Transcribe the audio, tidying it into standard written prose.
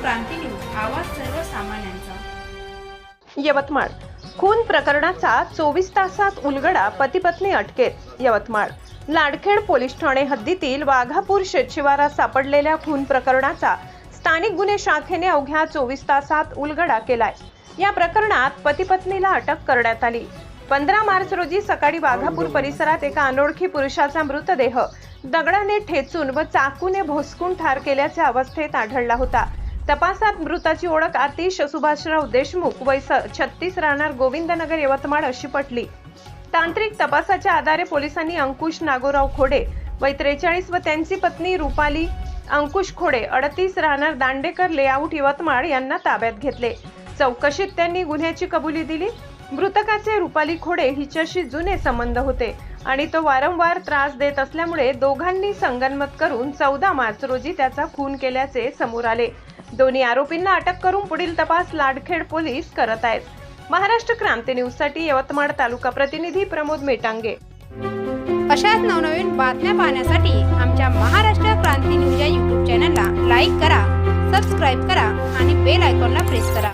क्रांती news, आवाज सर्वसामान्यांचा। यवतमाळ खून प्रकरणाचा 24 तासात उलगडा, पती पत्नी अटकेत। यवतमाळ लाडखेड पोलीस ठाणे हद्दीतील वाघापूर शेतशिवारात सापडलेल्या खून प्रकरणाचा स्थानिक गुन्हे शाखेने अवघ्या 24 तासात उलगडा केलाय। या प्रकरणात पती पत्नीला अटक करण्यात आली। 15 मार्च रोजी सकाळी वाघापूर परिसरात एका अनोळखी पुरुषाचा मृतदेह दगडाने ठेचून व चाकूने भोसकून ठार केल्याच्या अवस्थेत आढळला होता। तपासात मृताची ओळख आतिश सुभाषराव देशमुख, वय 36, राहणार गोविंदनगर, यवतमाळ अशी पटली। तांत्रिक तपासाच्या आधारे पोलिसांनी अंकुश नागोराव खोडे, वय 43 व त्यांची पत्नी रुपाली अंकुश खोडे, 38, राहणार दांडेकर लेआउट, यवतमाळ यांना ताब्यात घेतले। चौकशीत त्यांनी गुन्ह्याची कबुली दिली। मृतकाचे रुपाली खोडे हिच्याशी जुने संबंध होते आणि तो वारंवार त्रास देत असल्यामुळे दोघांनी संगनमत करून 14 मार्च रोजी त्याचा खून केल्याचे समोर आले। दोन्ही आरोपींना अटक करून पुढील तपास लाडखेड पोलीस करत आहेत। महाराष्ट्र क्रांती न्यूज साठी यवतमाळ तालुका प्रतिनिधी प्रमोद मेटांगे। अशाच नवनवीन बातम्या पाहण्यासाठी आमच्या महाराष्ट्र क्रांती न्यूज या YouTube चॅनलला लाईक करा, सबस्क्राईब करा आणि बेल आयकॉनला प्रेस करा।